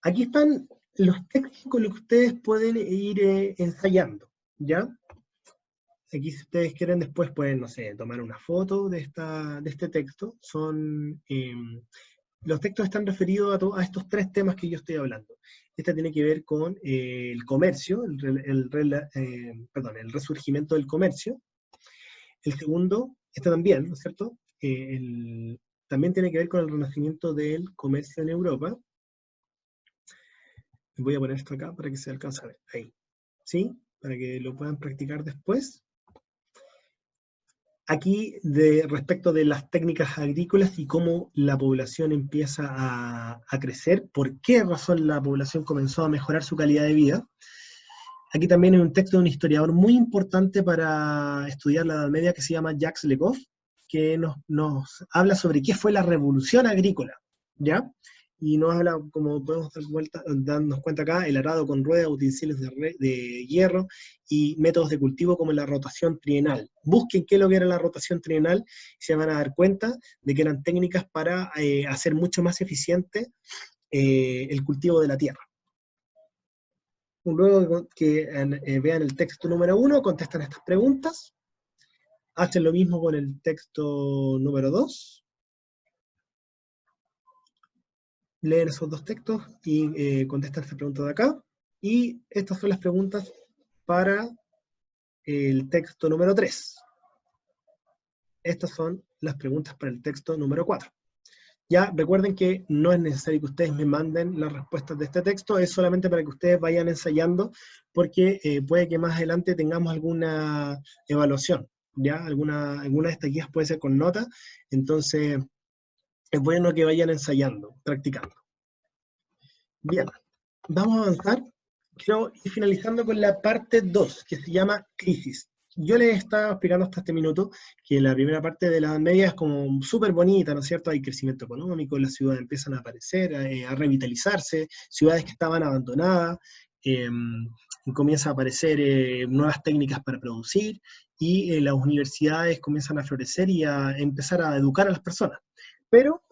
Aquí están los textos con los que ustedes pueden ir ensayando, ¿ya? Aquí si ustedes quieren después pueden, no sé, tomar una foto de este texto. Los textos están referidos a estos tres temas que yo estoy hablando. Este tiene que ver con el comercio, el resurgimiento del comercio. El segundo, este también, ¿no es cierto? También tiene que ver con el renacimiento del comercio en Europa. Voy a poner esto acá para que se alcance a ver. Ahí. ¿Sí? Para que lo puedan practicar después. Aquí, respecto de las técnicas agrícolas y cómo la población empieza a crecer, por qué razón la población comenzó a mejorar su calidad de vida. Aquí también hay un texto de un historiador muy importante para estudiar la Edad Media que se llama Jacques Le Goff, que nos habla sobre qué fue la revolución agrícola, ¿ya? Y nos habla, como podemos darnos cuenta acá, el arado con ruedas, utensilios de hierro y métodos de cultivo como la rotación trienal. Busquen qué es lo que era la rotación trienal y se van a dar cuenta de que eran técnicas para hacer mucho más eficiente el cultivo de la tierra. Luego que vean el texto número 1, contestan estas preguntas. Hacen lo mismo con el texto número 2. Leen esos dos textos y contestan esta pregunta de acá. Y estas son las preguntas para el texto número 3. Estas son las preguntas para el texto número 4. Ya recuerden que no es necesario que ustedes me manden las respuestas de este texto, es solamente para que ustedes vayan ensayando, porque puede que más adelante tengamos alguna evaluación, ¿ya? Alguna de estas guías puede ser con nota, entonces es bueno que vayan ensayando, practicando. Bien, vamos a avanzar. Quiero ir finalizando con la parte 2, que se llama crisis. Yo les estaba explicando hasta este minuto que la primera parte de la Edad Media es como súper bonita, ¿no es cierto? Hay crecimiento económico, las ciudades empiezan a aparecer, a revitalizarse, ciudades que estaban abandonadas, comienzan a aparecer nuevas técnicas para producir y las universidades comienzan a florecer y a empezar a educar a las personas. Pero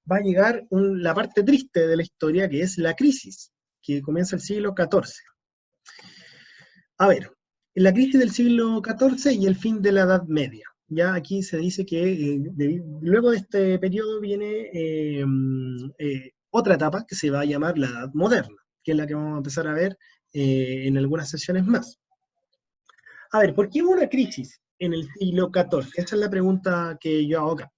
va a llegar la parte triste de la historia, que es la crisis, que comienza el siglo XIV. A ver, la crisis del siglo XIV y el fin de la Edad Media. Ya aquí se dice que luego de este periodo viene otra etapa que se va a llamar la Edad Moderna, que es la que vamos a empezar a ver en algunas sesiones más. A ver, ¿por qué hubo una crisis en el siglo XIV? Esa es la pregunta que yo hago acá.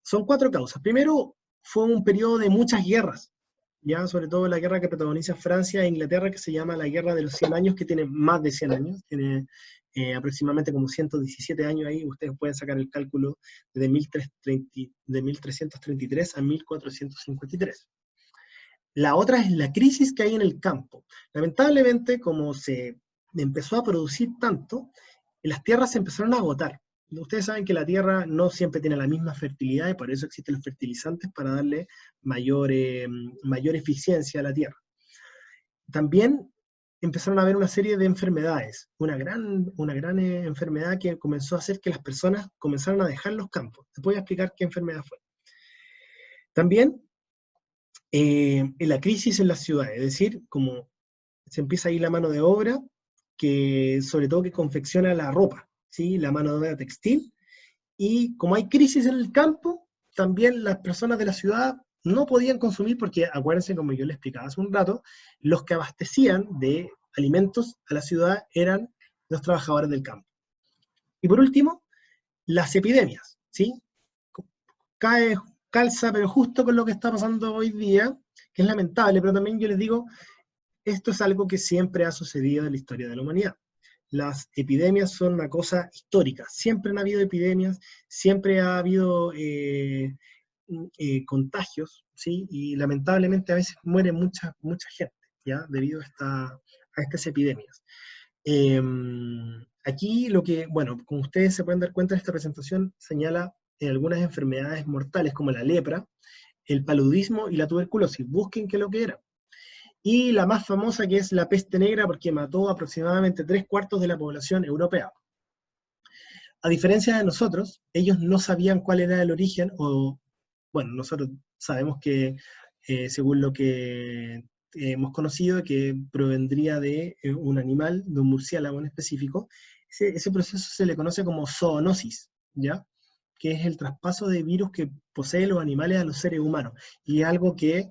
Son 4 causas. Primero, fue un periodo de muchas guerras, ya sobre todo la guerra que protagoniza Francia e Inglaterra, que se llama la Guerra de los 100 Años, que tiene más de 100 años, tiene aproximadamente como 117 años ahí, ustedes pueden sacar el cálculo de 1333 a 1453. La otra es la crisis que hay en el campo. Lamentablemente, como se empezó a producir tanto, las tierras se empezaron a agotar. Ustedes saben que la tierra no siempre tiene la misma fertilidad y por eso existen los fertilizantes para darle mayor eficiencia a la tierra. También empezaron a haber una serie de enfermedades, una gran enfermedad que comenzó a hacer que las personas comenzaran a dejar los campos. Te voy a explicar qué enfermedad fue. También en la crisis en las ciudades, es decir, como se empieza ahí la mano de obra, que sobre todo que confecciona la ropa, ¿sí? La mano de obra textil, y como hay crisis en el campo, también las personas de la ciudad no podían consumir, porque acuérdense, como yo les explicaba hace un rato, los que abastecían de alimentos a la ciudad eran los trabajadores del campo. Y por último, las epidemias, ¿sí? Calza, pero justo con lo que está pasando hoy día, que es lamentable, pero también yo les digo, esto es algo que siempre ha sucedido en la historia de la humanidad. Las epidemias son una cosa histórica. Siempre han habido epidemias, siempre ha habido contagios, ¿sí? Y lamentablemente a veces muere mucha gente, ¿ya? Debido a estas epidemias. Aquí lo que, bueno, como ustedes se pueden dar cuenta, esta presentación señala algunas enfermedades mortales como la lepra, el paludismo y la tuberculosis. Busquen qué es lo que era. Y la más famosa, que es la peste negra, porque mató aproximadamente 3/4 de la población europea. A diferencia de nosotros, ellos no sabían cuál era el origen, o bueno, nosotros sabemos que según lo que hemos conocido, que provendría de un animal, de un murciélago en específico. Ese proceso se le conoce como zoonosis, ¿ya? Que es el traspaso de virus que poseen los animales a los seres humanos. Y es algo que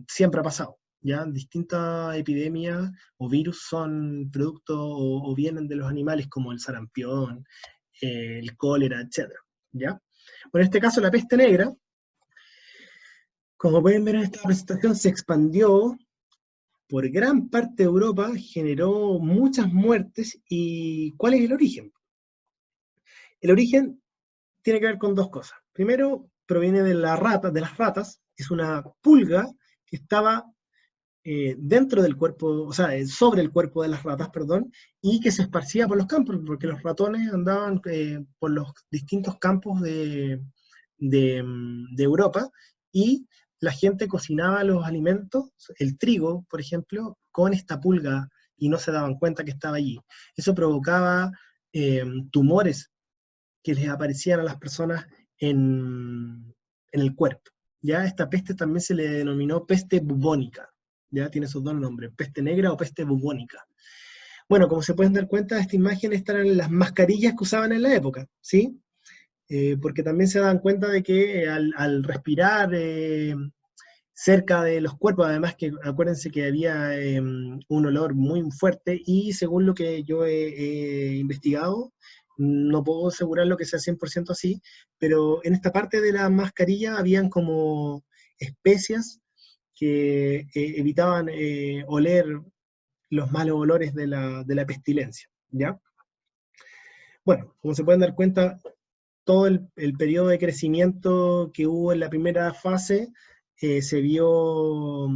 siempre ha pasado, ¿ya? Distintas epidemias o virus son producto o vienen de los animales, como el sarampión, el cólera, etc., ¿ya? Bueno, en este caso la peste negra, como pueden ver en esta presentación, se expandió por gran parte de Europa, generó muchas muertes. ¿Y cuál es el origen? El origen tiene que ver con dos cosas. Primero, proviene de las ratas, es una pulga que estaba dentro del cuerpo, o sea, sobre el cuerpo de las ratas, perdón, y que se esparcía por los campos, porque los ratones andaban por los distintos campos de Europa, y la gente cocinaba los alimentos, el trigo, por ejemplo, con esta pulga, y no se daban cuenta que estaba allí. Eso provocaba tumores que les aparecían a las personas en el cuerpo. Ya esta peste también se le denominó peste bubónica. Ya tiene esos dos nombres, peste negra o peste bubónica. Bueno, como se pueden dar cuenta, esta imagen están las mascarillas que usaban en la época, ¿sí? Porque también se dan cuenta de que al respirar cerca de los cuerpos, además que acuérdense que había un olor muy fuerte, y según lo que yo he investigado, no puedo asegurar lo que sea 100% así, pero en esta parte de la mascarilla habían como especias que evitaban oler los malos olores de la pestilencia, ¿ya? Bueno, como se pueden dar cuenta, todo el periodo de crecimiento que hubo en la primera fase se vio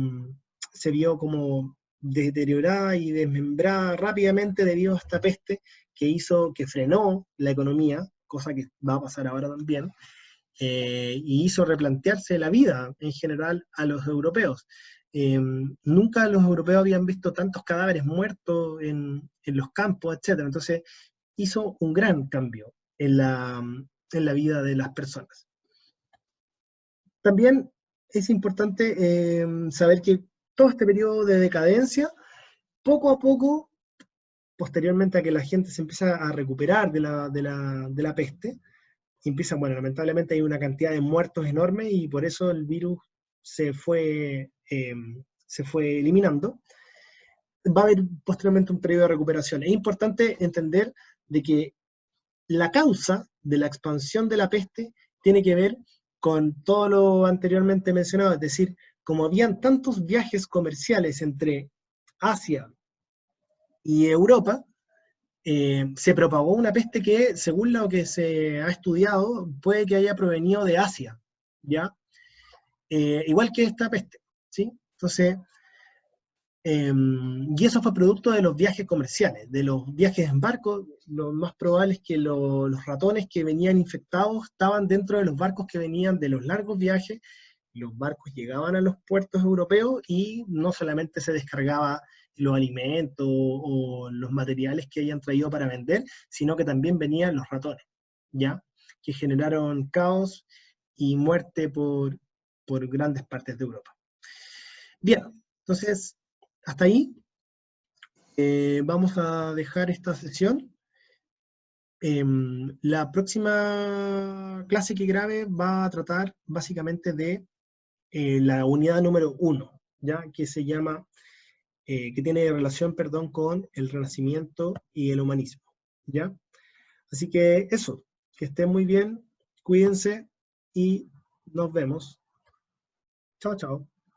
como deteriorada y desmembrada rápidamente debido a esta peste que frenó la economía, cosa que va a pasar ahora también, y hizo replantearse la vida en general a los europeos. Nunca los europeos habían visto tantos cadáveres muertos en los campos, etc. Entonces hizo un gran cambio en la vida de las personas. También es importante saber que todo este periodo de decadencia, poco a poco, posteriormente a que la gente se empieza a recuperar de la peste, empiezan, bueno, lamentablemente hay una cantidad de muertos enorme, y por eso el virus se fue eliminando. Va a haber posteriormente un periodo de recuperación. Es importante entender de que la causa de la expansión de la peste tiene que ver con todo lo anteriormente mencionado, es decir, como habían tantos viajes comerciales entre Asia y Europa, se propagó una peste que, según lo que se ha estudiado, puede que haya provenido de Asia, ¿ya? Igual que esta peste, ¿sí? Entonces, y eso fue producto de los viajes comerciales, de los viajes en barco. Lo más probable es que los ratones que venían infectados estaban dentro de los barcos que venían de los largos viajes. Los barcos llegaban a los puertos europeos y no solamente se descargaba los alimentos o los materiales que hayan traído para vender, sino que también venían los ratones, ¿ya? Que generaron caos y muerte por grandes partes de Europa. Bien, entonces, hasta ahí vamos a dejar esta sesión. La próxima clase que grabe va a tratar básicamente de la unidad número 1, ¿ya? Que se llama, que tiene relación, perdón, con el Renacimiento y el humanismo, ¿ya? Así que eso, que estén muy bien, cuídense y nos vemos. Chao, chao.